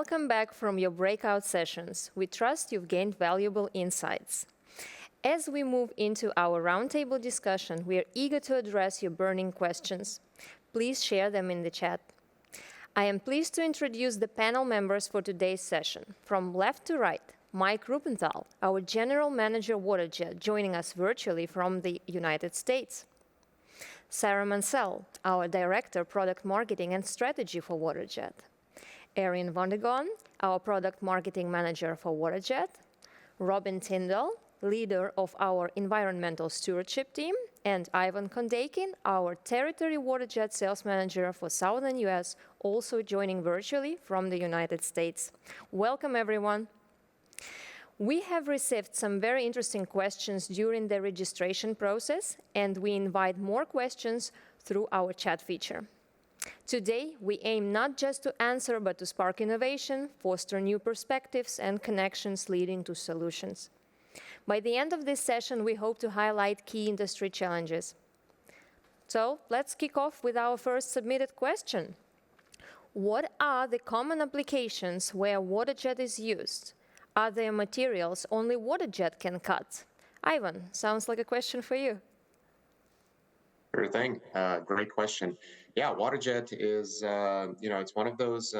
welcome back from your breakout sessions. We trust you've gained valuable insights. As we move into our roundtable discussion, we are eager to address your burning questions. Please share them in the chat. I am pleased to introduce the panel members for today's session. From left to right, Mike Rupenthal, our General Manager WaterJet, joining us virtually from the United States. Sarah Mansell, our Director, Product Marketing and Strategy for WaterJet. Erin Vondegon, our Product Marketing Manager for WaterJet. Robin Tyndall, leader of our Environmental Stewardship team. And Ivan Kondakin, our Territory WaterJet Sales Manager for Southern US, also joining virtually from the United States. Welcome, everyone. We have received some very interesting questions during the registration process, and we invite more questions through our chat feature. Today, we aim not just to answer, but to spark innovation, foster new perspectives and connections leading to solutions. By the end of this session, we hope to highlight key industry challenges. So let's kick off with our first submitted question. What are the common applications where WaterJet is used? Are there materials only WaterJet can cut? Ivan, sounds like a question for you. Sure thing. Great question. Yeah, WaterJet is, it's one of those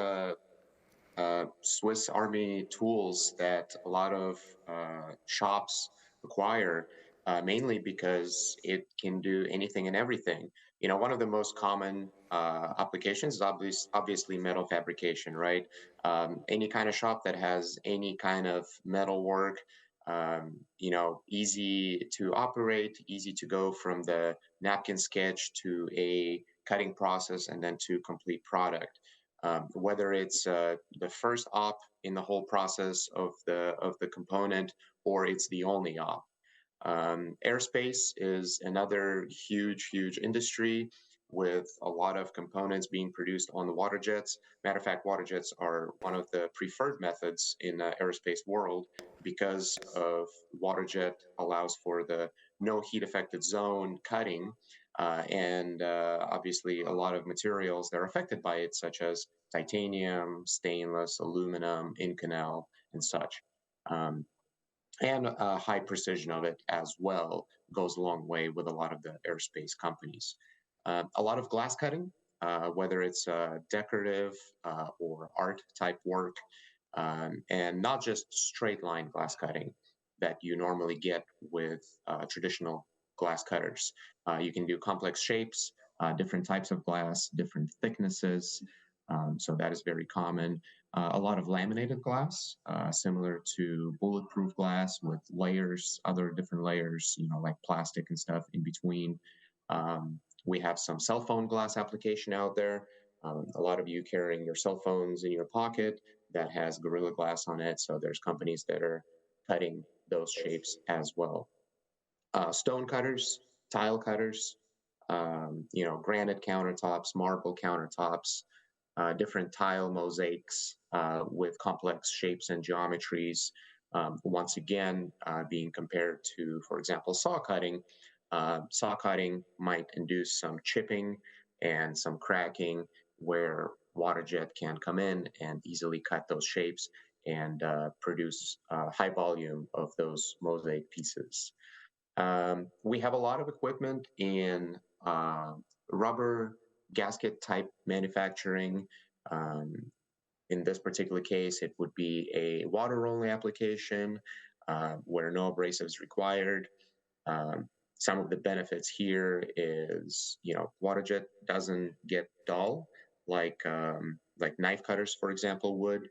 Swiss Army tools that a lot of shops require, mainly because it can do anything and everything. One of the most common applications is obviously metal fabrication, right? Any kind of shop that has any kind of metal work, easy to operate, easy to go from the napkin sketch to a cutting process and then to complete product. Whether it's the first op in the whole process of the component or it's the only op. Aerospace is another huge industry with a lot of components being produced on the water jets. Matter of fact, water jets are one of the preferred methods in the aerospace world because of water jet allows for the no heat affected zone cutting and obviously a lot of materials that are affected by it, such as titanium, stainless, aluminum, Inconel, and such. And high precision of it as well goes a long way with a lot of the aerospace companies. A lot of glass cutting, whether it's decorative or art type work, and not just straight line glass cutting that you normally get with traditional glass cutters. You can do complex shapes, different types of glass, different thicknesses. So that is very common. A lot of laminated glass, similar to bulletproof glass with layers, other different layers, like plastic and stuff in between. We have some cell phone glass application out there. A lot of you carrying your cell phones in your pocket that has Gorilla Glass on it. So there's companies that are cutting those shapes as well. Stone cutters, tile cutters, granite countertops, marble countertops, different tile mosaics with complex shapes and geometries. Once again, being compared to, for example, saw cutting. Saw cutting might induce some chipping and some cracking where water jet can come in and easily cut those shapes and produce high volume of those mosaic pieces. We have a lot of equipment in rubber gasket type manufacturing. In this particular case, it would be a water-only application where no abrasives required. Some of the benefits here is, water jet doesn't get dull like knife cutters, for example, would.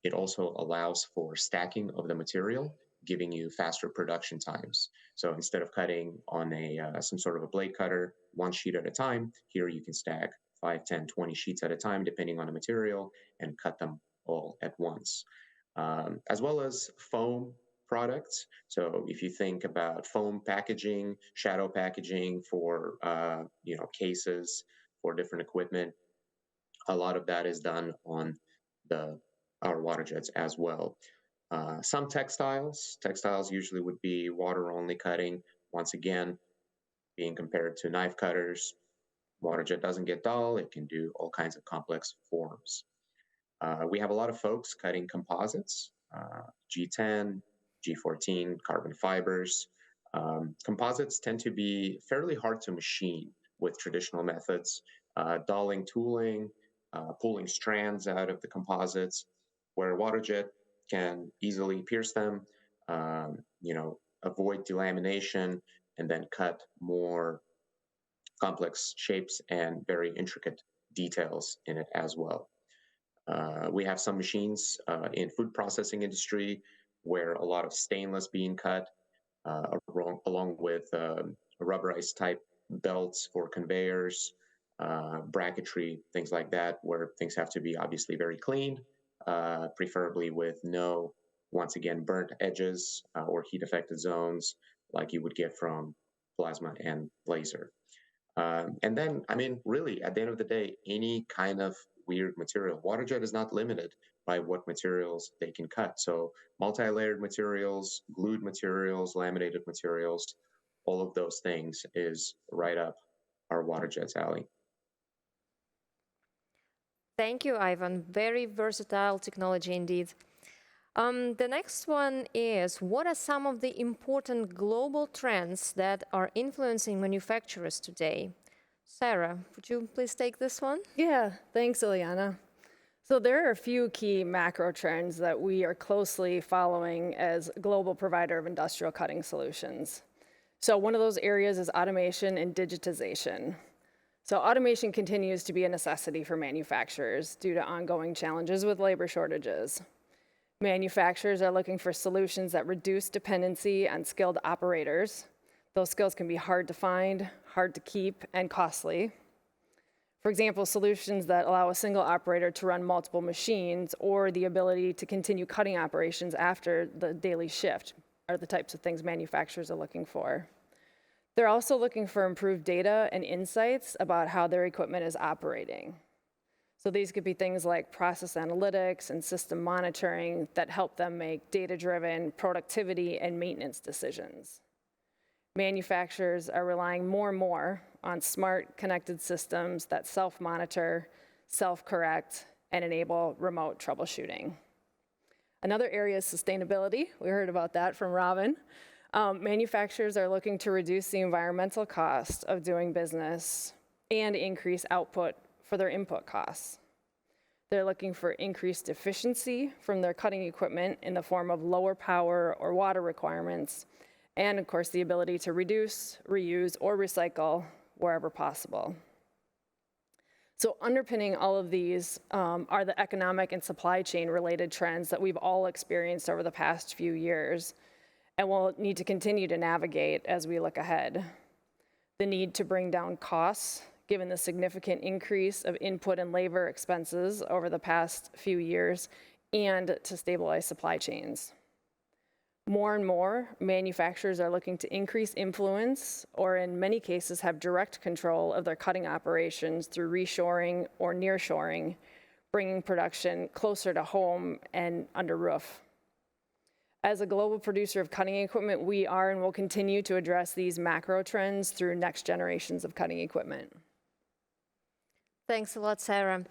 It also allows for stacking of the material, giving you faster production times. So instead of cutting on some sort of a blade cutter, one sheet at a time, here you can stack 5, 10, 20 sheets at a time, depending on the material, and cut them all at once. As well as foam products. So if you think about foam packaging, shadow packaging for cases for different equipment, a lot of that is done on our water jets as well. Some textiles usually would be water-only cutting. Once again, being compared to knife cutters, water jet doesn't get dull. It can do all kinds of complex forms. We have a lot of folks cutting composites, G10, G14, carbon fibers. Composites tend to be fairly hard to machine with traditional methods, dulling tooling, pulling strands out of the composites, where water jet can easily pierce them, avoid delamination, and then cut more complex shapes and very intricate details in it as well. We have some machines in food processing industry where a lot of stainless being cut, along with rubberized type belts for conveyors, bracketry, things like that, where things have to be obviously very clean, preferably with no, once again, burnt edges or heat affected zones like you would get from plasma and laser. And then, I mean, really, at the end of the day, any kind of weird material. Waterjet is not limited by what materials they can cut. So multi-layered materials, glued materials, laminated materials, all of those things is right up our Waterjet's alley. Thank you, Ivan. Very versatile technology indeed. The next one is, what are some of the important global trends that are influencing manufacturers today? Sarah, would you please take this one? Yeah, thanks, Ileana. So there are a few key macro trends that we are closely following as a global provider of industrial cutting solutions. So one of those areas is automation and digitization. So automation continues to be a necessity for manufacturers due to ongoing challenges with labor shortages. Manufacturers are looking for solutions that reduce dependency on skilled operators. Those skills can be hard to find, hard to keep, and costly. For example, solutions that allow a single operator to run multiple machines or the ability to continue cutting operations after the daily shift are the types of things manufacturers are looking for. They're also looking for improved data and insights about how their equipment is operating. So these could be things like process analytics and system monitoring that help them make data-driven productivity and maintenance decisions. Manufacturers are relying more and more on smart connected systems that self-monitor, self-correct, and enable remote troubleshooting. Another area is sustainability. We heard about that from Robin. Manufacturers are looking to reduce the environmental cost of doing business and increase output for their input costs. They're looking for increased efficiency from their cutting equipment in the form of lower power or water requirements, and of course the ability to reduce, reuse, or recycle wherever possible. So underpinning all of these are the economic and supply chain related trends that we've all experienced over the past few years and will need to continue to navigate as we look ahead. The need to bring down costs, given the significant increase of input and labor expenses over the past few years, and to stabilize supply chains. More and more, manufacturers are looking to increase influence, or in many cases have direct control of their cutting operations through reshoring or nearshoring, bringing production closer to home and under roof. As a global producer of cutting equipment, we are and will continue to address these macro trends through next generations of cutting equipment. Thanks a lot, Sarah.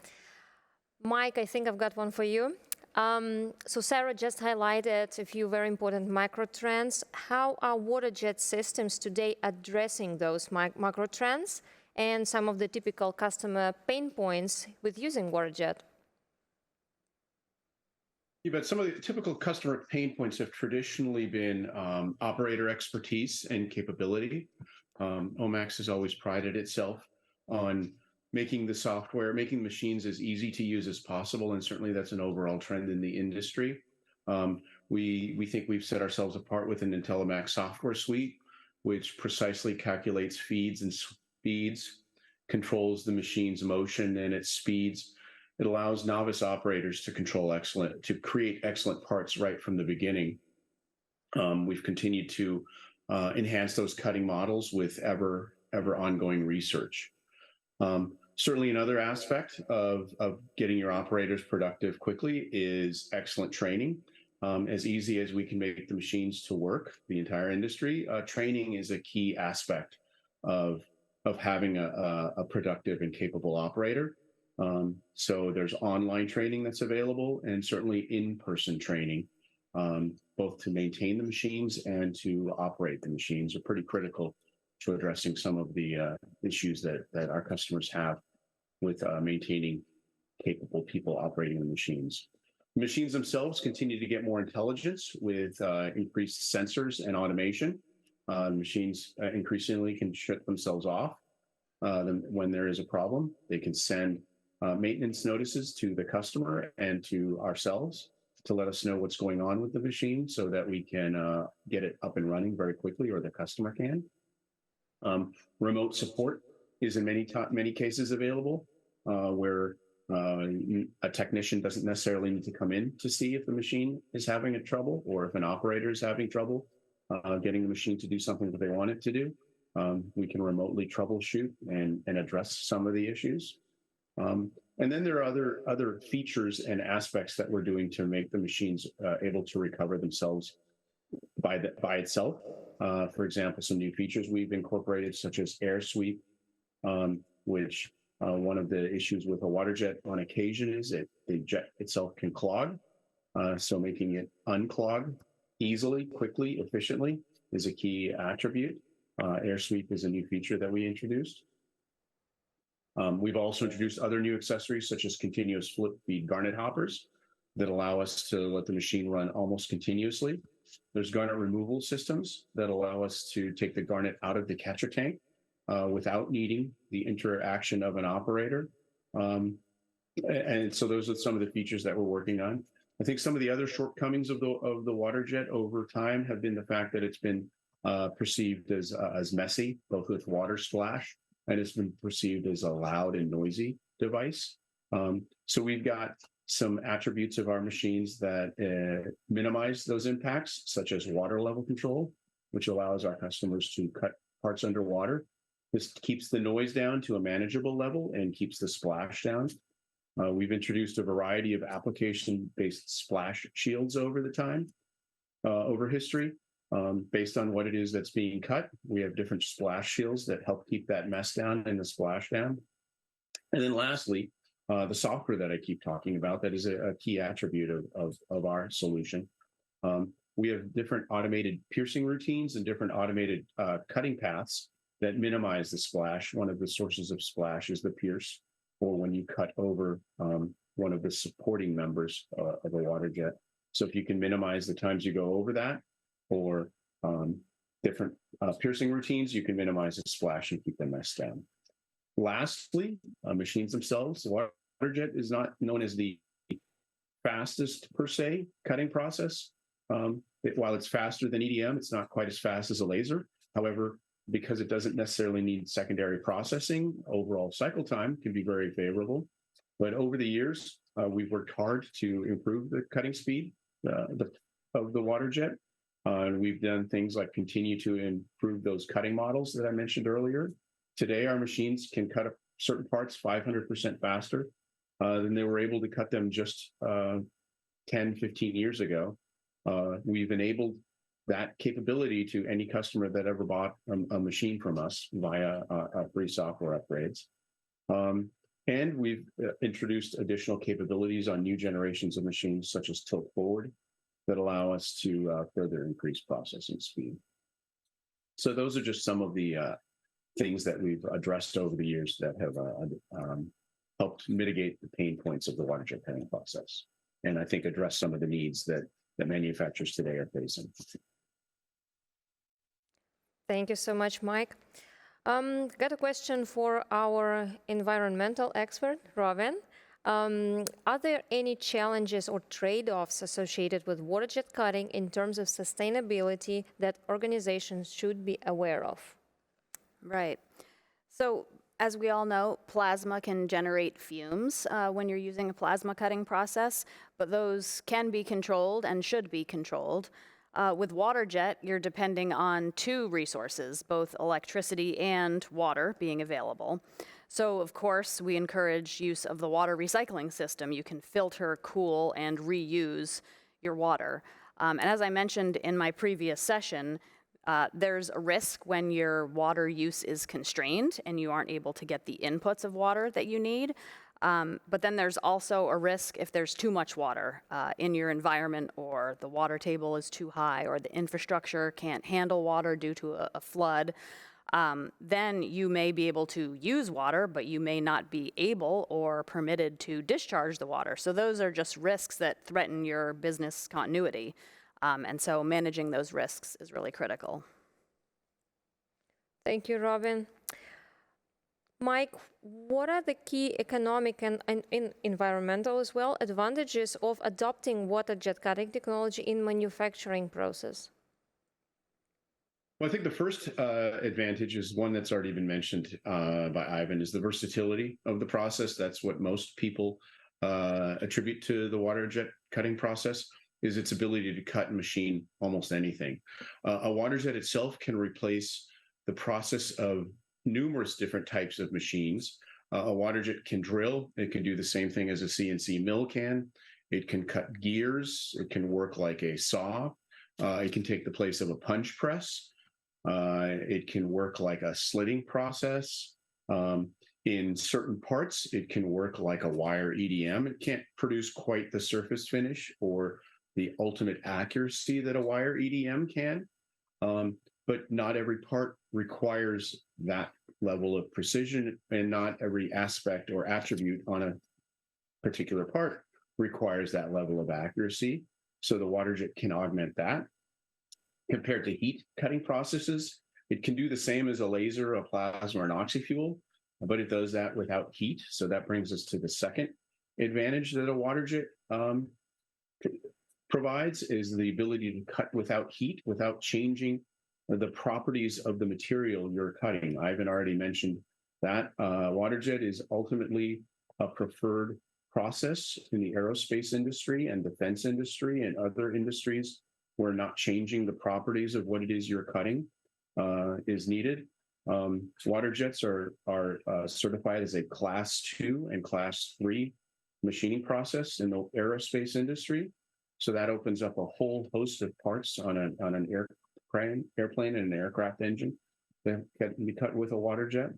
Mike, I think I've got one for you. So Sarah just highlighted a few very important macro trends. How are water jet systems today addressing those macro trends and some of the typical customer pain points with using water jet? Yeah, but some of the typical customer pain points have traditionally been operator expertise and capability. OMAX has always prided itself on making the software, making machines as easy to use as possible, and certainly that's an overall trend in the industry. We think we've set ourselves apart with an IntelliMax software suite, which precisely calculates feeds and speeds, controls the machine's motion and its speeds. It allows novice operators to create excellent parts right from the beginning. We've continued to enhance those cutting models with ever ongoing research. Certainly another aspect of getting your operators productive quickly is excellent training. As easy as we can make the machines to work, the entire industry, training is a key aspect of having a productive and capable operator. So there's online training that's available, and certainly in-person training, both to maintain the machines and to operate the machines are pretty critical to addressing some of the issues that our customers have with maintaining capable people operating the machines. The machines themselves continue to get more intelligence with increased sensors and automation. Machines increasingly can shut themselves off when there is a problem. They can send maintenance notices to the customer and to ourselves to let us know what's going on with the machine so that we can get it up and running very quickly, or the customer can. Remote support is in many cases available, where a technician doesn't necessarily need to come in to see if the machine is having a trouble, or if an operator is having trouble getting the machine to do something that they want it to do. We can remotely troubleshoot and address some of the issues. And then there are other features and aspects that we're doing to make the machines able to recover themselves by itself. For example, some new features we've incorporated, such as air sweep, which one of the issues with a water jet on occasion is the jet itself can clog. So making it unclog easily, quickly, efficiently is a key attribute. Air sweep is a new feature that we introduced. We've also introduced other new accessories, such as continuous flip feed garnet hoppers that allow us to let the machine run almost continuously. There's garnet removal systems that allow us to take the garnet out of the catcher tank without needing the interaction of an operator. And so those are some of the features that we're working on. I think some of the other shortcomings of the water jet over time have been the fact that it's been perceived as messy, both with water splash, and it's been perceived as a loud and noisy device. So we've got some attributes of our machines that minimize those impacts, such as water level control, which allows our customers to cut parts underwater. This keeps the noise down to a manageable level and keeps the splash down. We've introduced a variety of application-based splash shields over history. Based on what it is that's being cut, we have different splash shields that help keep that mess down and the splash down. And then lastly, the software that I keep talking about, that is a key attribute of our solution. We have different automated piercing routines and different automated cutting paths that minimize the splash. One of the sources of splash is the pierce, or when you cut over one of the supporting members of a water jet. So if you can minimize the times you go over that, or different piercing routines, you can minimize the splash and keep the mess down. Lastly, machines themselves. The water jet is not known as the fastest per se cutting process. While it's faster than EDM, it's not quite as fast as a laser. However, because it doesn't necessarily need secondary processing, overall cycle time can be very favorable. But over the years, we've worked hard to improve the cutting speed of the water jet. And we've done things like continue to improve those cutting models that I mentioned earlier. Today, our machines can cut up certain parts 500% faster than they were able to cut them just 10, 15 years ago. We've enabled that capability to any customer that ever bought a machine from us via free software upgrades. And we've introduced additional capabilities on new generations of machines, such as tilt forward, that allow us to further increase processing speed. So those are just some of the things that we've addressed over the years that have helped mitigate the pain points of the water jet cutting process, and I think address some of the needs that manufacturers today are facing. Thank you so much, Mike. Got a question for our environmental expert, Robin. Are there any challenges or trade-offs associated with water jet cutting in terms of sustainability that organizations should be aware of? Right. So, as we all know, plasma can generate fumes when you're using a plasma cutting process, but those can be controlled and should be controlled. With water jet, you're depending on two resources, both electricity and water being available. So, of course, we encourage use of the water recycling system. You can filter, cool, and reuse your water. And as I mentioned in my previous session, there's a risk when your water use is constrained and you aren't able to get the inputs of water that you need. But then there's also a risk if there's too much water in your environment, or the water table is too high, or the infrastructure can't handle water due to a flood. Then you may be able to use water, but you may not be able or permitted to discharge the water. So those are just risks that threaten your business continuity. And so managing those risks is really critical. Thank you, Robin. Mike, what are the key economic and environmental as well advantages of adopting water jet cutting technology in manufacturing process? Well, I think the first advantage is one that's already been mentioned by Ivan, is the versatility of the process. That's what most people attribute to the water jet cutting process, is its ability to cut and machine almost anything. A water jet itself can replace the process of numerous different types of machines. A water jet can drill. It can do the same thing as a CNC mill can. It can cut gears. It can work like a saw. It can take the place of a punch press. It can work like a slitting process. In certain parts, it can work like a wire EDM. It can't produce quite the surface finish or the ultimate accuracy that a wire EDM can. But not every part requires that level of precision, and not every aspect or attribute on a particular part requires that level of accuracy. So the water jet can augment that. Compared to heat cutting processes, it can do the same as a laser, a plasma, or an oxyfuel, but it does that without heat. So that brings us to the second advantage that a water jet provides, is the ability to cut without heat, without changing the properties of the material you're cutting. Ivan already mentioned that. Water jet is ultimately a preferred process in the aerospace industry and defense industry and other industries where not changing the properties of what it is you're cutting is needed. Water jets are certified as a Class 2 and Class 3 machining process in the aerospace industry. So that opens up a whole host of parts on an airplane and an aircraft engine that can be cut with a water jet.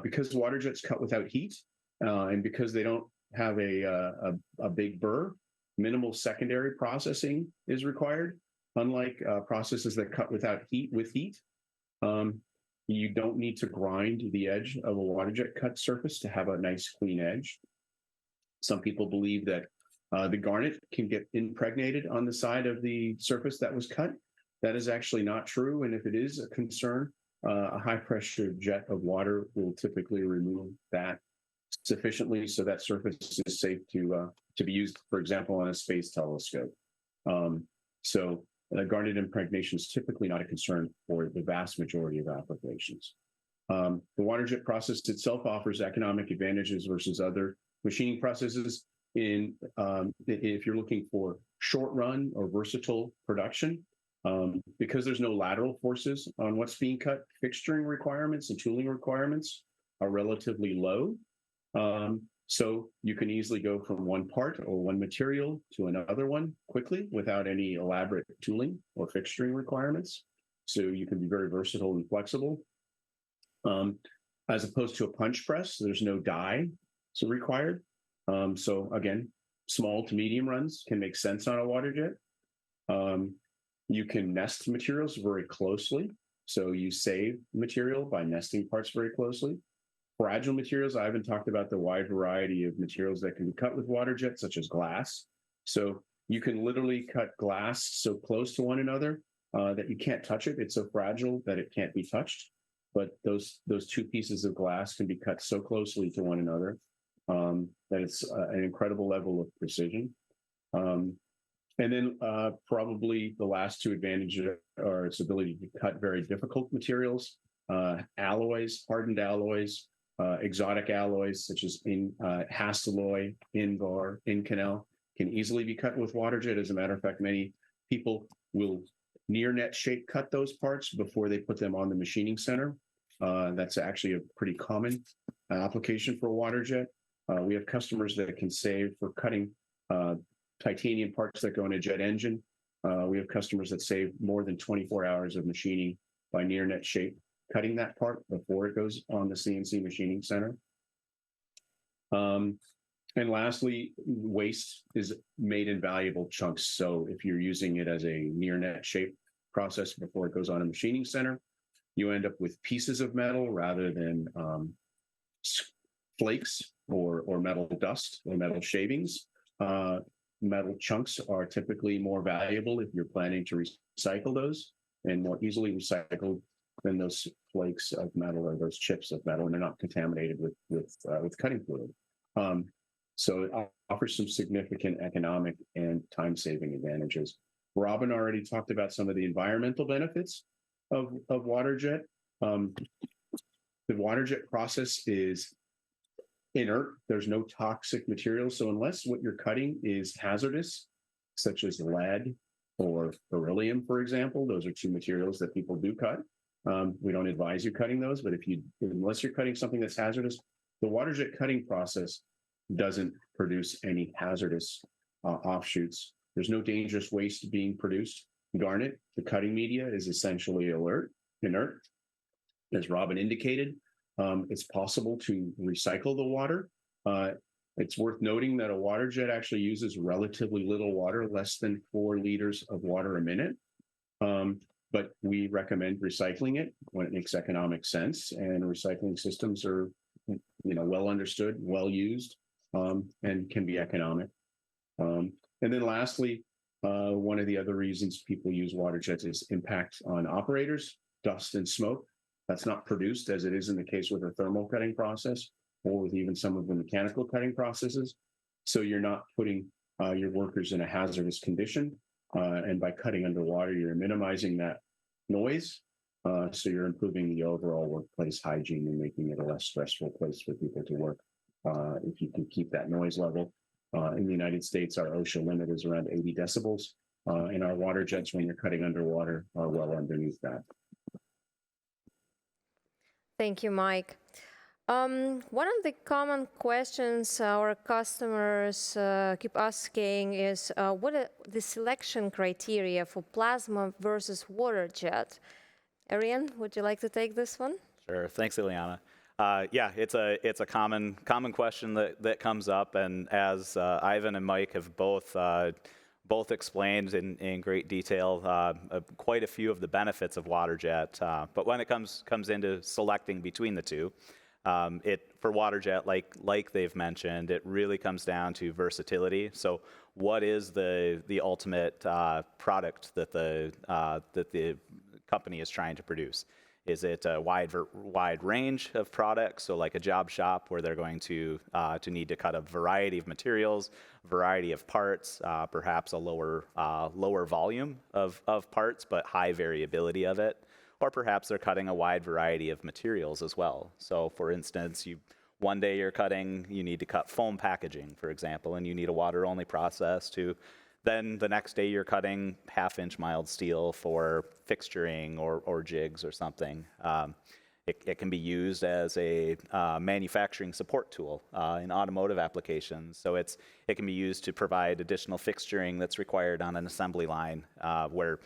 Because water jets cut without heat, and because they don't have a big burr, minimal secondary processing is required. Unlike processes that cut without heat with heat, you don't need to grind the edge of a water jet cut surface to have a nice clean edge. Some people believe that the garnet can get impregnated on the side of the surface that was cut. That is actually not true. And if it is a concern, a high pressure jet of water will typically remove that sufficiently so that surface is safe to be used, for example, on a space telescope. So garnet impregnation is typically not a concern for the vast majority of applications. The water jet process itself offers economic advantages versus other machining processes if you're looking for short run or versatile production. Because there's no lateral forces on what's being cut, fixturing requirements and tooling requirements are relatively low. So you can easily go from one part or one material to another one quickly without any elaborate tooling or fixturing requirements. So you can be very versatile and flexible. As opposed to a punch press, there's no die required. So again, small to medium runs can make sense on a water jet. You can nest materials very closely. So you save material by nesting parts very closely. Fragile materials, I haven't talked about the wide variety of materials that can be cut with water jets, such as glass. So you can literally cut glass so close to one another that you can't touch it. It's so fragile that it can't be touched. But those two pieces of glass can be cut so closely to one another that it's an incredible level of precision. And then probably the last two advantages are its ability to cut very difficult materials, alloys, hardened alloys, exotic alloys such as Hastelloy, Invar, Inconel can easily be cut with water jet. As a matter of fact, many people will near net shape cut those parts before they put them on the machining center. That's actually a pretty common application for a water jet. We have customers that can save for cutting titanium parts that go in a jet engine. We have customers that save more than 24 hours of machining by near net shape, cutting that part before it goes on the CNC machining center. And lastly, waste is made in valuable chunks. So if you're using it as a near net shape process before it goes on a machining center, you end up with pieces of metal rather than flakes or metal dust or metal shavings. Metal chunks are typically more valuable if you're planning to recycle those, and more easily recycled than those flakes of metal or those chips of metal, and they're not contaminated with cutting fluid. So it offers some significant economic and time-saving advantages. Robin already talked about some of the environmental benefits of water jet. The water jet process is inert. There's no toxic materials. So unless what you're cutting is hazardous, such as lead or beryllium, for example, those are two materials that people do cut. We don't advise you cutting those, but unless you're cutting something that's hazardous, the water jet cutting process doesn't produce any hazardous offshoots. There's no dangerous waste being produced. Garnet, the cutting media, is essentially inert. As Robin indicated, it's possible to recycle the water. It's worth noting that a water jet actually uses relatively little water, less than 4 liters of water a minute. But we recommend recycling it when it makes economic sense, and recycling systems are, well understood, well used, and can be economic. And then lastly, one of the other reasons people use water jets is impact on operators, dust and smoke. That's not produced as it is in the case with a thermal cutting process or with even some of the mechanical cutting processes. So you're not putting your workers in a hazardous condition. And by cutting underwater, you're minimizing that noise. So you're improving the overall workplace hygiene and making it a less stressful place for people to work. If you can keep that noise level. In the United States, our OSHA limit is around 80 decibels. And our water jets, when you're cutting underwater, are well underneath that. Thank you, Mike. One of the common questions our customers keep asking is what are the selection criteria for plasma versus water jet? Arian, would you like to take this one? Sure. Thanks, Ileana. Yeah, it's a common question that comes up, and as Ivan and Mike have both explained in great detail quite a few of the benefits of water jet. But when it comes into selecting between the two, for water jet, like they've mentioned, it really comes down to versatility. So what is the ultimate product that the company is trying to produce? Is it a wide range of products? So like a job shop where they're going to need to cut a variety of materials, variety of parts, perhaps a lower volume of parts, but high variability of it. Or perhaps they're cutting a wide variety of materials as well. So for instance, one day you need to cut foam packaging, for example, and you need a water-only process to. Then the next day you're cutting half-inch mild steel for fixturing or jigs or something. It can be used as a manufacturing support tool in automotive applications. So it can be used to provide additional fixturing that's required on an assembly line where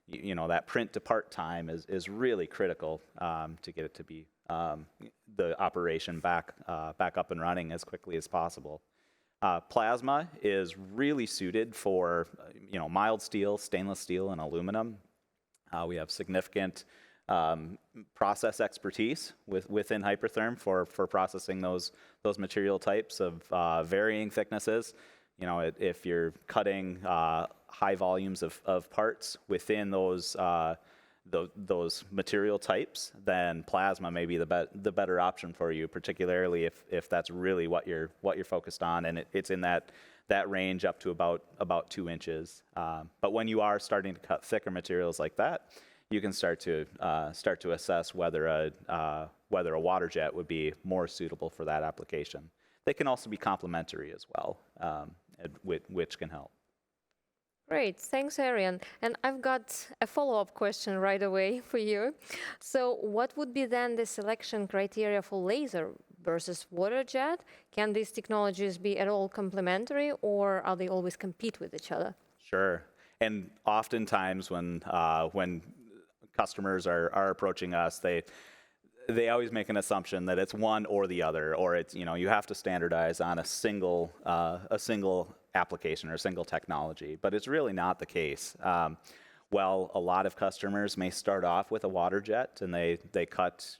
that print to part time is really critical to get it to be the operation back up and running as quickly as possible. Plasma is really suited for mild steel, stainless steel, and aluminum. We have significant process expertise within Hypertherm for processing those material types of varying thicknesses. If you're cutting high volumes of parts within those material types, then plasma may be the better option for you, particularly if that's really what you're focused on, and it's in that range up to about 2 inches. But when you are starting to cut thicker materials like that, you can start to assess whether a water jet would be more suitable for that application. They can also be complementary as well, which can help. Great, thanks, Arian. And I've got a follow-up question right away for you. So what would be then the selection criteria for laser versus water jet? Can these technologies be at all complementary, or are they always compete with each other? Sure. And oftentimes when customers are approaching us, they always make an assumption that it's one or the other, or it's, you have to standardize on a single application or a single technology, but it's really not the case. Well, a lot of customers may start off with a water jet and they cut,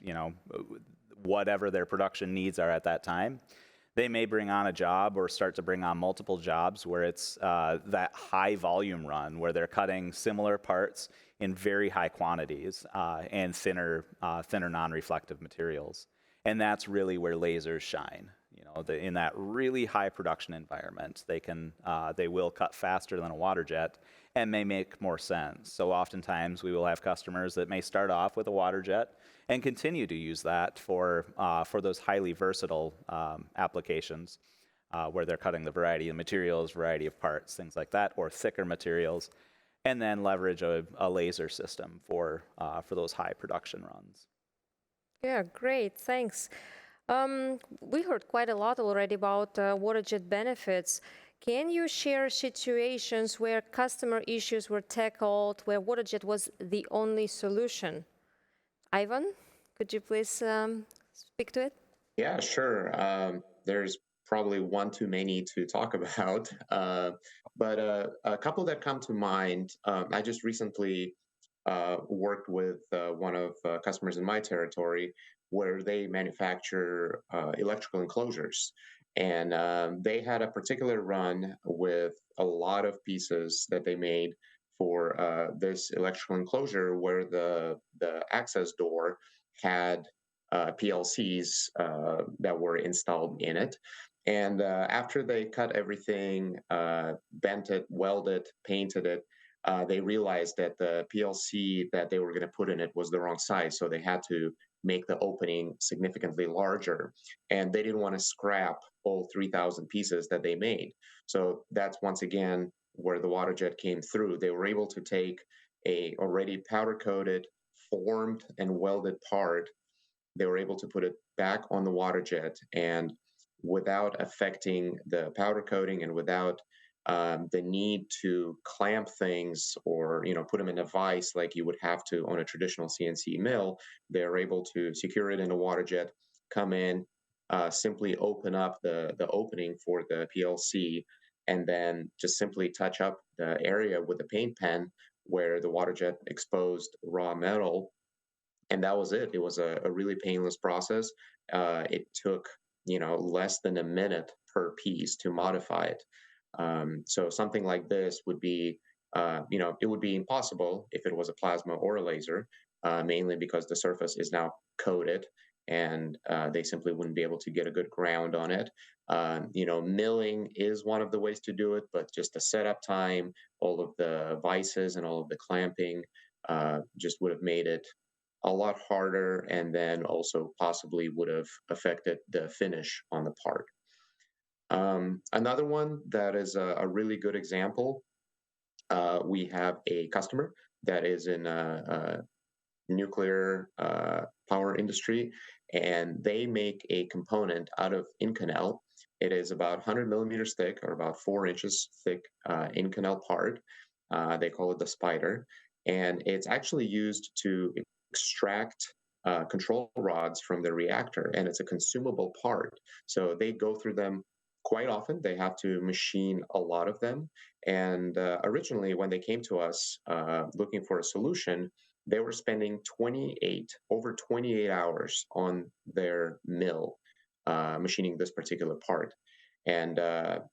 whatever their production needs are at that time. They may bring on a job or start to bring on multiple jobs where it's that high volume run where they're cutting similar parts in very high quantities and thinner non-reflective materials. And that's really where lasers shine. In that really high production environment, they will cut faster than a water jet and may make more sense. So oftentimes we will have customers that may start off with a water jet and continue to use that for those highly versatile applications where they're cutting the variety of materials, variety of parts, things like that, or thicker materials, and then leverage a laser system for those high production runs. Yeah, great, thanks. We heard quite a lot already about water jet benefits. Can you share situations where customer issues were tackled, where water jet was the only solution? Ivan, could you please speak to it? Yeah, sure. There's probably one too many to talk about, but a couple that come to mind. I just recently worked with one of customers in my territory where they manufacture electrical enclosures. And they had a particular run with a lot of pieces that they made for this electrical enclosure where the access door had PLCs that were installed in it. And after they cut everything, bent it, welded, painted it, they realized that the PLC that they were going to put in it was the wrong size. So they had to make the opening significantly larger. And they didn't want to scrap all 3,000 pieces that they made. So that's once again where the water jet came through. They were able to take a already powder coated, formed and welded part. They were able to put it back on the water jet, and without affecting the powder coating and without the need to clamp things or put them in a vise like you would have to on a traditional CNC mill, they're able to secure it in a water jet, come in, simply open up the opening for the PLC, and then just simply touch up the area with a paint pen where the water jet exposed raw metal. And that was it. It was a really painless process. It took less than a minute per piece to modify it. So something like this would be, it would be impossible if it was a plasma or a laser, mainly because the surface is now coated and they simply wouldn't be able to get a good ground on it. Milling is one of the ways to do it, but just the setup time, all of the vices and all of the clamping just would have made it a lot harder, and then also possibly would have affected the finish on the part. Another one that is a really good example, we have a customer that is in a nuclear power industry, and they make a component out of Inconel. It is about 100 millimeters thick, or about 4 inches thick Inconel part. They call it the spider, and it's actually used to extract control rods from the reactor, and it's a consumable part. So they go through them quite often. They have to machine a lot of them. And originally, when they came to us looking for a solution, they were spending over 28 hours on their mill machining this particular part. And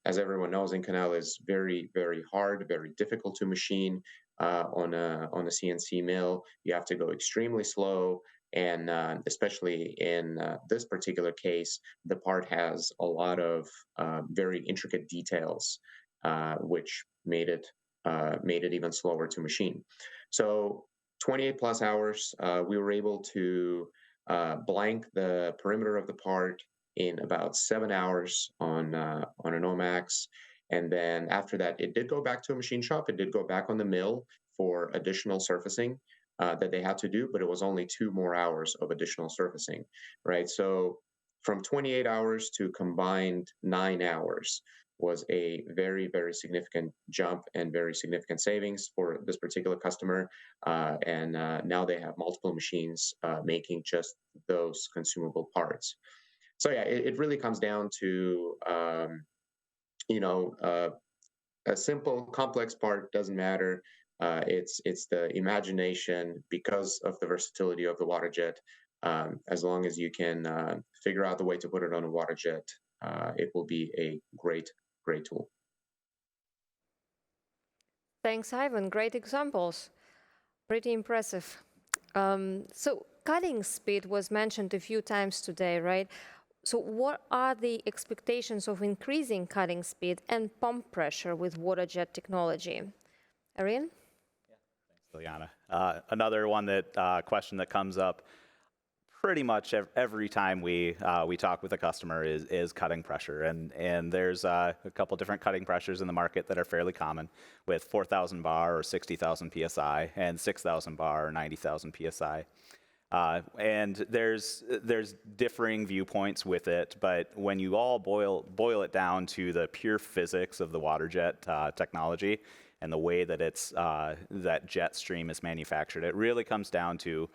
as everyone knows, Inconel is very, very hard, very difficult to machine on a CNC mill. You have to go extremely slow. And especially in this particular case, the part has a lot of very intricate details, which made it even slower to machine. So 28 plus hours, we were able to blank the perimeter of the part in about 7 hours on an Omax. And then after that, it did go back to a machine shop. It did go back on the mill for additional surfacing that they had to do, but it was only 2 more hours of additional surfacing, right? So from 28 hours to combined 9 hours. was a very, very significant jump and very significant savings for this particular customer. And now they have multiple machines making just those consumable parts. So yeah, it really comes down to, you know, a simple, complex part doesn't matter. It's the imagination because of the versatility of the water jet. As long as you can figure out the way to put it on a water jet, it will be a great, great tool. Thanks, Ivan. Great examples. Pretty impressive. So cutting speed was mentioned a few times today, right? So what are the expectations of increasing cutting speed and pump pressure with water jet technology? Arian? Liliana. Another one that question that comes up pretty much every time we talk with a customer is cutting pressure, and there's a couple different cutting pressures in the market that are fairly common, with 4,000 bar or 60,000 psi and 6,000 bar or 90,000 psi. And there's differing viewpoints with it, but when you all boil it down to the pure physics of the water jet technology and the way that that jet stream is manufactured, it really comes down to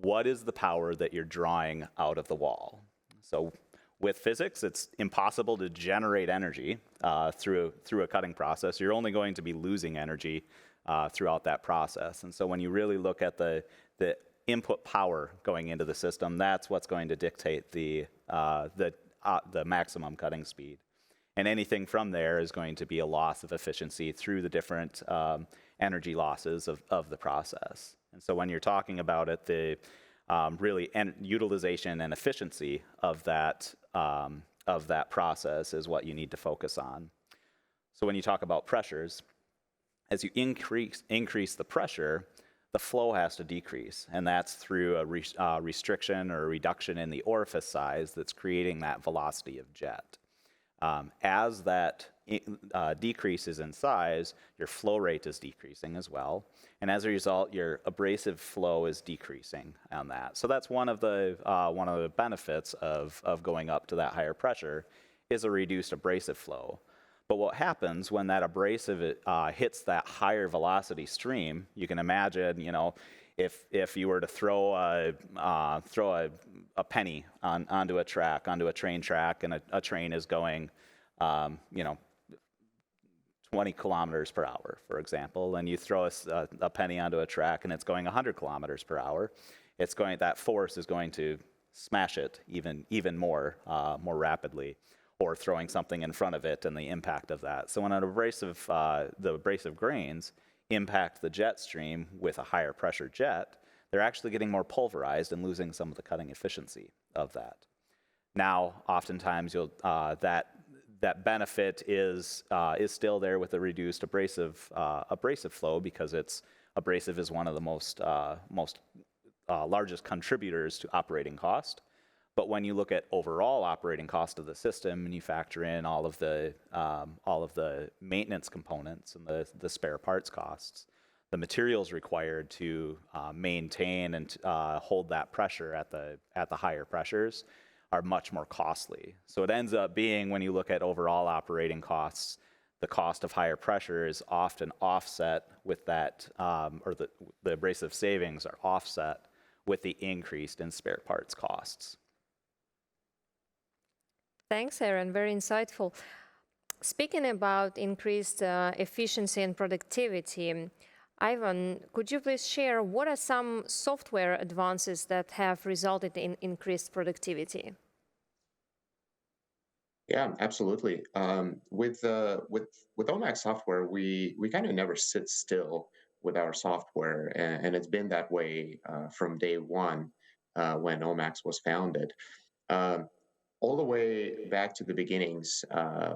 what is the power that you're drawing out of the wall. So with physics, it's impossible to generate energy through a cutting process. You're only going to be losing energy throughout that process. And so when you really look at the input power going into the system, that's what's going to dictate the maximum cutting speed. And anything from there is going to be a loss of efficiency through the different energy losses of the process. And so when you're talking about it, the really utilization and efficiency of that process is what you need to focus on. So when you talk about pressures, as you increase the pressure, the flow has to decrease, and that's through a restriction or a reduction in the orifice size that's creating that velocity of jet. As that decreases in size, your flow rate is decreasing as well, and as a result, your abrasive flow is decreasing on that. So that's one of the benefits of going up to that higher pressure is a reduced abrasive flow. But what happens when that abrasive hits that higher velocity stream? You can imagine, if you were to throw a penny onto a train track, and a train is going, 20 kilometers per hour, for example, and you throw a penny onto a track and it's going 100 kilometers per hour, that force is going to smash it even more rapidly, or throwing something in front of it and the impact of that. So when the abrasive grains impact the jet stream with a higher pressure jet, they're actually getting more pulverized and losing some of the cutting efficiency of that. Now, oftentimes that benefit is still there with the reduced abrasive flow, because abrasive is one of the most largest contributors to operating cost. But when you look at overall operating cost of the system and you factor in all of the maintenance components and the spare parts costs, the materials required to maintain and hold that pressure at the higher pressures are much more costly. So it ends up being, when you look at overall operating costs, the cost of higher pressure is often offset with that, or the abrasive savings are offset with the increased in spare parts costs. Thanks, Aaron. Very insightful. Speaking about increased efficiency and productivity, Ivan, could you please share what are some software advances that have resulted in increased productivity? Yeah, absolutely. With OMAX software, we kind of never sit still with our software, and it's been that way from day one when OMAX was founded. All the way back to the beginnings,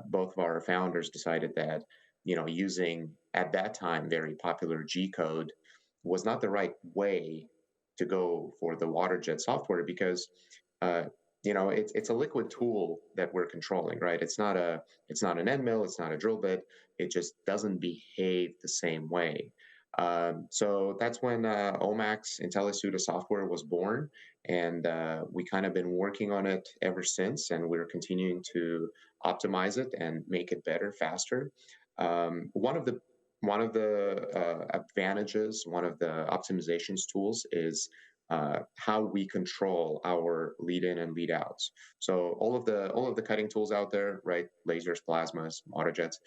both of our founders decided that using at that time very popular G code was not the right way to go for the water jet software, because it's a liquid tool that we're controlling, right? It's not an end mill, it's not a drill bit. It just doesn't behave the same way. So that's when OMAX IntelliSuite of software was born, and we kind of been working on it ever since, and we're continuing to optimize it and make it better, faster. One of the advantages, one of the optimizations tools is how we control our lead in and lead outs. So all of the cutting tools out there, right? Lasers, plasmas, autojets,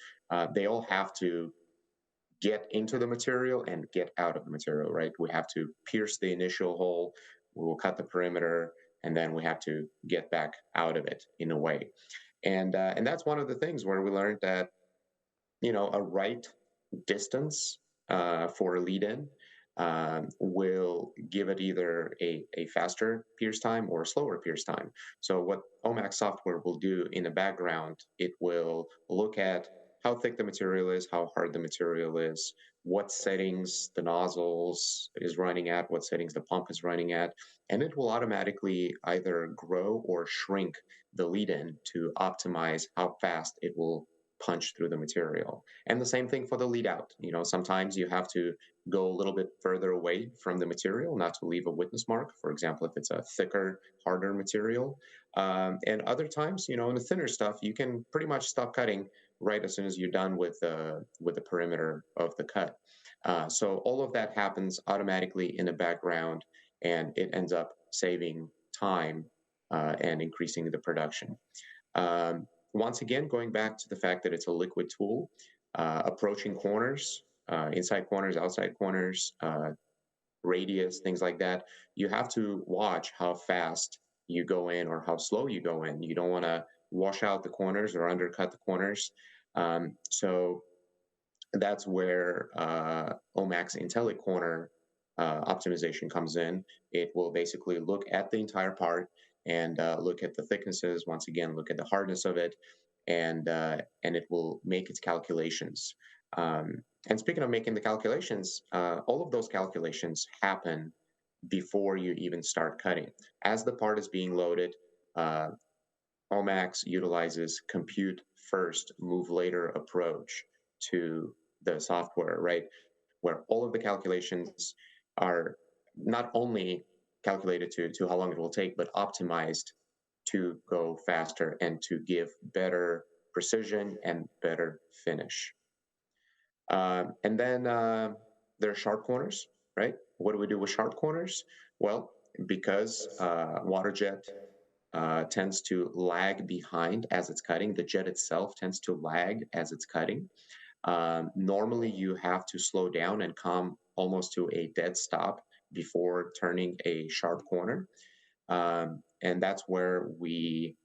they all have to get into the material and get out of the material, right? We have to pierce the initial hole, we will cut the perimeter, and then we have to get back out of it in a way. And that's one of the things where we learned that, a right distance for a lead in will give it either a faster pierce time or a slower pierce time. So what OMAX software will do in the background, it will look at how thick the material is, how hard the material is, what settings the nozzles is running at, what settings the pump is running at, and it will automatically either grow or shrink the lead in to optimize how fast it will punch through the material. And the same thing for the lead out. Sometimes you have to go a little bit further away from the material, not to leave a witness mark. For example, if it's a thicker, harder material. And other times, in the thinner stuff, you can pretty much stop cutting right as soon as you're done with the perimeter of the cut. So all of that happens automatically in the background, and it ends up saving time and increasing the production. Once again, going back to the fact that it's a liquid tool, approaching corners, inside corners, outside corners, radius, things like that, you have to watch how fast you go in or how slow you go in. You don't want to wash out the corners or undercut the corners. So that's where OMAX IntelliCorner optimization comes in. It will basically look at the entire part and look at the thicknesses. Once again, look at the hardness of it, and it will make its calculations. And speaking of making the calculations, all of those calculations happen before you even start cutting. As the part is being loaded, OMAX utilizes compute first, move later approach to the software, right? Where all of the calculations are not only calculated to how long it will take, but optimized to go faster and to give better precision and better finish. And then there are sharp corners, right? What do we do with sharp corners? Well, because water jet tends to lag behind as it's cutting, the jet itself tends to lag as it's cutting. Normally, you have to slow down and come almost to a dead stop before turning a sharp corner. And that's where we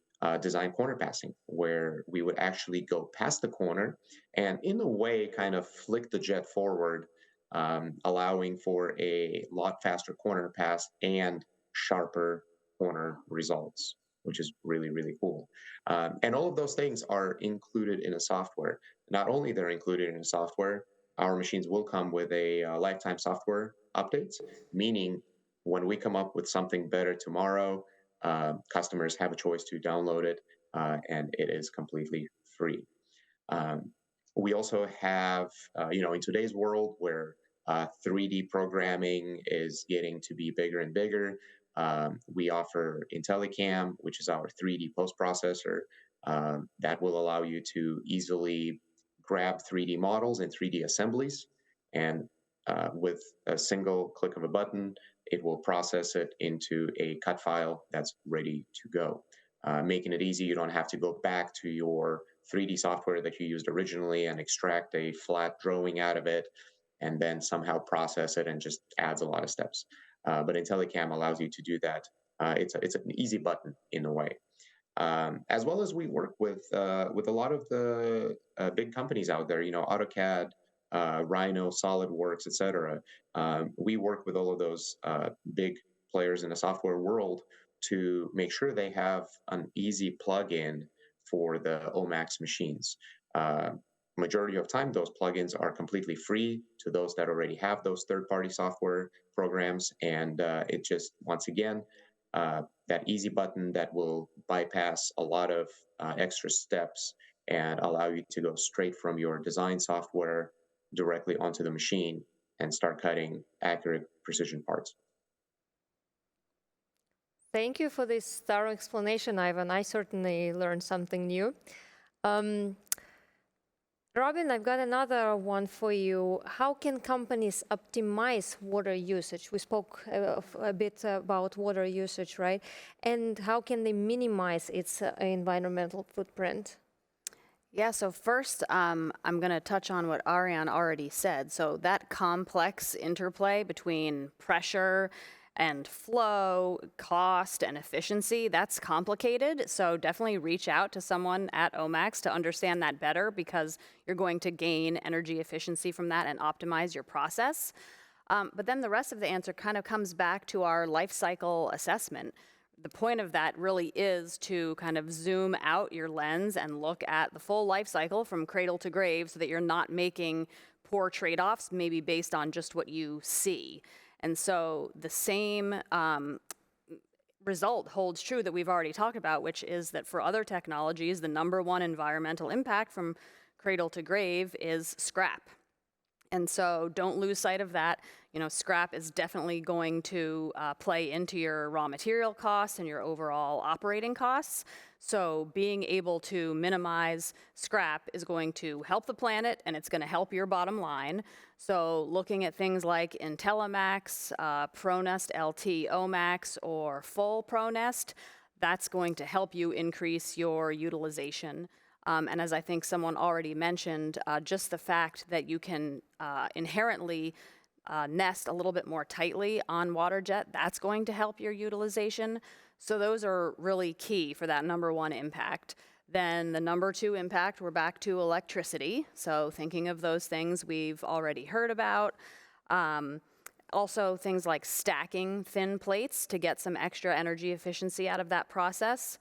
design corner passing, where we would actually go past the corner and in a way kind of flick the jet forward, allowing for a lot faster corner pass and sharper corner results, which is really, really cool. And all of those things are included in a software. Not only they're included in a software, our machines will come with a lifetime software updates, meaning when we come up with something better tomorrow, customers have a choice to download it, and it is completely free. We also have, in today's world where 3D programming is getting to be bigger and bigger, we offer IntelliCam, which is our 3D post-processor that will allow you to easily grab 3D models and 3D assemblies, and with a single click of a button, it will process it into a cut file that's ready to go. Making it easy, you don't have to go back to your 3D software that you used originally and extract a flat drawing out of it and then somehow process it, and just adds a lot of steps. But IntelliCam allows you to do that. It's an easy button in a way. As well as we work with a lot of the big companies out there, AutoCAD, Rhino, SolidWorks, etc. We work with all of those big players in the software world to make sure they have an easy plug-in for the OMAX machines. Majority of time, those plugins are completely free to those that already have those third-party software programs, and it just, once again, that easy button that will bypass a lot of extra steps and allow you to go straight from your design software directly onto the machine and start cutting accurate precision parts. Thank you for this thorough explanation, Ivan. I certainly learned something new. Robin, I've got another one for you. How can companies optimize water usage? We spoke a bit about water usage, right? And how can they minimize its environmental footprint? Yeah, so first, I'm going to touch on what Ariane already said. So that complex interplay between pressure and flow, cost, and efficiency, that's complicated. So definitely reach out to someone at OMAX to understand that better, because you're going to gain energy efficiency from that and optimize your process. But then the rest of the answer kind of comes back to our life cycle assessment. The point of that really is to kind of zoom out your lens and look at the full life cycle from cradle to grave, so that you're not making poor trade-offs, maybe based on just what you see. And so the same result holds true that we've already talked about, which is that for other technologies, the number one environmental impact from cradle to grave is scrap. And so don't lose sight of that. You know, scrap is definitely going to play into your raw material costs and your overall operating costs. So being able to minimize scrap is going to help the planet, and it's going to help your bottom line. So looking at things like IntelliMax, ProNest LT OMAX, or full ProNest, that's going to help you increase your utilization. And as I think someone already mentioned, just the fact that you can inherently nest a little bit more tightly on water jet, that's going to help your utilization. So those are really key for that number one impact. Then the number two impact, we're back to electricity. So thinking of those things we've already heard about. Also things like stacking thin plates to get some extra energy efficiency out of that process.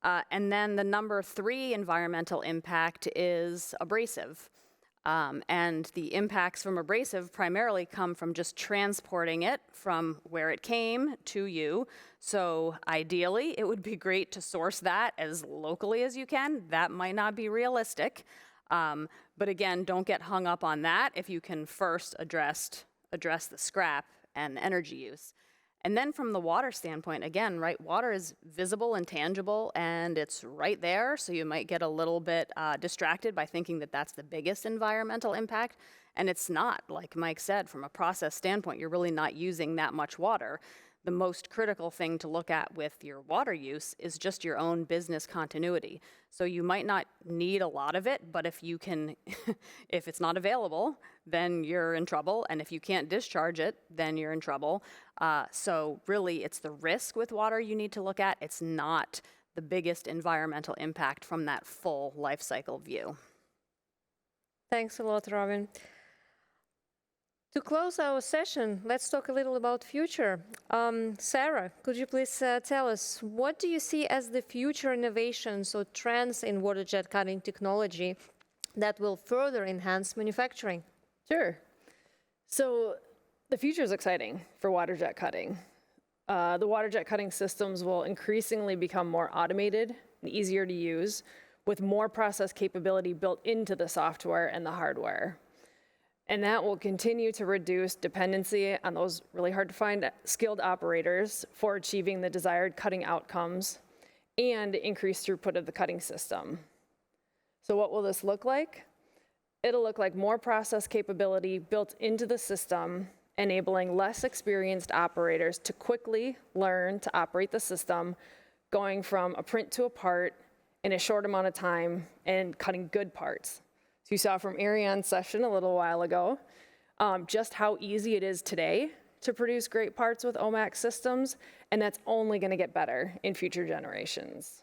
And then the number three environmental impact is abrasive. And the impacts from abrasive primarily come from just transporting it from where it came to you. So ideally, it would be great to source that as locally as you can. That might not be realistic. But again, don't get hung up on that if you can first address the scrap and energy use. And then from the water standpoint, again, right, water is visible and tangible, and it's right there, so you might get a little bit distracted by thinking that that's the biggest environmental impact, and it's not. Like Mike said, from a process standpoint, you're really not using that much water. The most critical thing to look at with your water use is just your own business continuity. So you might not need a lot of it, but if you can, if it's not available, then you're in trouble. And if you can't discharge it, then you're in trouble. So really, it's the risk with water you need to look at. It's not the biggest environmental impact from that full life cycle view. Thanks a lot, Robin. To close our session, let's talk a little about future. Sarah, could you please tell us, what do you see as the future innovations or trends in water jet cutting technology that will further enhance manufacturing? Sure. So the future is exciting for water jet cutting. The water jet cutting systems will increasingly become more automated and easier to use, with more process capability built into the software and the hardware. And that will continue to reduce dependency on those really hard to find skilled operators for achieving the desired cutting outcomes and increase throughput of the cutting system. So what will this look like? It'll look like more process capability built into the system, enabling less experienced operators to quickly learn to operate the system, going from a print to a part in a short amount of time and cutting good parts. So you saw from Ariane's session a little while ago, just how easy it is today to produce great parts with OMAX systems, and that's only going to get better in future generations.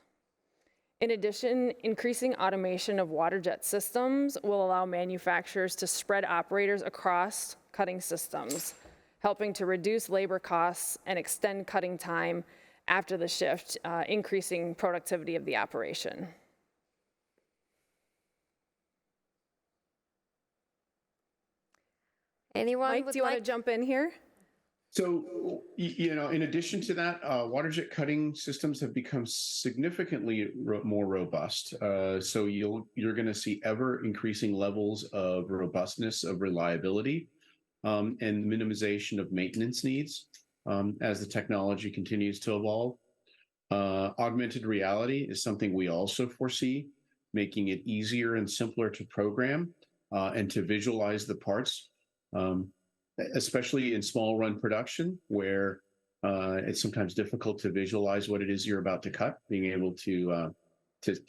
In addition, increasing automation of water jet systems will allow manufacturers to spread operators across cutting systems, helping to reduce labor costs and extend cutting time after the shift, increasing productivity of the operation. Anyone Mike, would do you want like to jump in here? So, in addition to that, water jet cutting systems have become significantly more robust. So you're going to see ever increasing levels of robustness, of reliability. and minimization of maintenance needs as the technology continues to evolve. Augmented reality is something we also foresee, making it easier and simpler to program and to visualize the parts, especially in small run production where it's sometimes difficult to visualize what it is you're about to cut. Being able to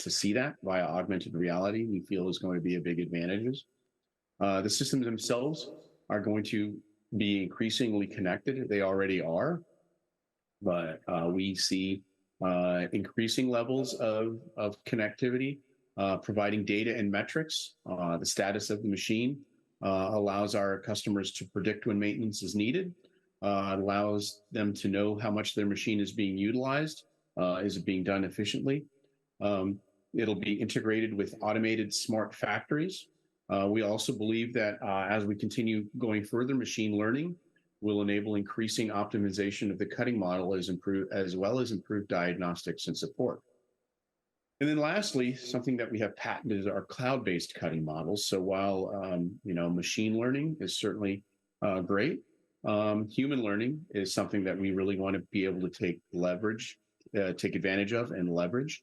see that via augmented reality, we feel is going to be a big advantage. The systems themselves are going to be increasingly connected. They already are, but we see increasing levels of connectivity, providing data and metrics. The status of the machine allows our customers to predict when maintenance is needed, allows them to know how much their machine is being utilized, is it being done efficiently. It'll be integrated with automated smart factories. We also believe that as we continue going further, machine learning will enable increasing optimization of the cutting model as well as improved diagnostics and support. And then lastly, something that we have patented is our cloud-based cutting models. So while machine learning is certainly great, human learning is something that we really want to be able to take advantage of and leverage.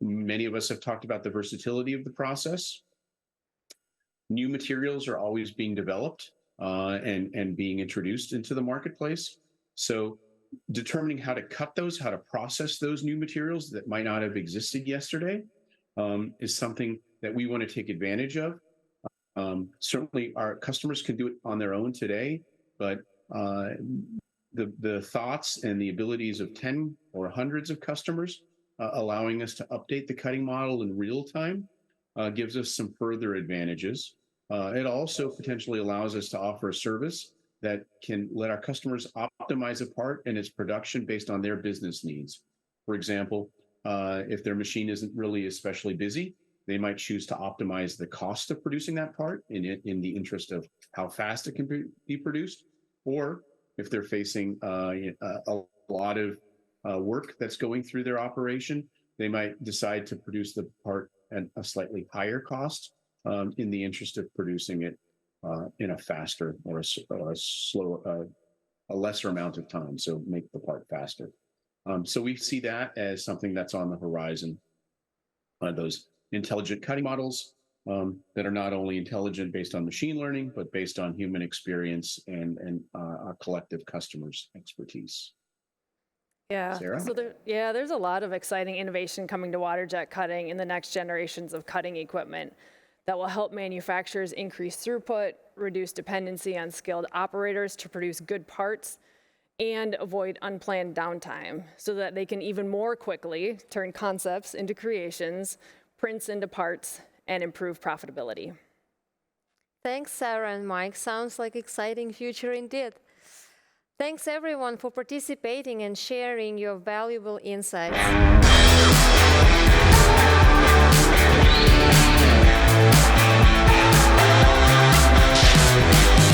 Many of us have talked about the versatility of the process. New materials are always being developed and being introduced into the marketplace. So determining how to cut those, how to process those new materials that might not have existed yesterday is something that we want to take advantage of. Certainly our customers can do it on their own today, but the thoughts and the abilities of 10 or hundreds of customers allowing us to update the cutting model in real time gives us some further advantages. It also potentially allows us to offer a service that can let our customers optimize a part and its production based on their business needs. For example, if their machine isn't really especially busy, they might choose to optimize the cost of producing that part in the interest of how fast it can be produced. Or if they're facing a lot of work that's going through their operation, they might decide to produce the part at a slightly higher cost in the interest of producing it in a faster or a lesser amount of time. So make the part faster. So we see that as something that's on the horizon. Those intelligent cutting models that are not only intelligent based on machine learning, but based on human experience and our collective customers' expertise. Yeah. Sarah? So there's a lot of exciting innovation coming to water jet cutting in the next generations of cutting equipment that will help manufacturers increase throughput, reduce dependency on skilled operators to produce good parts, and avoid unplanned downtime so that they can even more quickly turn concepts into creations, prints into parts, and improve profitability. Thanks, Sarah and Mike. Sounds like exciting future indeed. Thanks everyone for participating and sharing your valuable insights.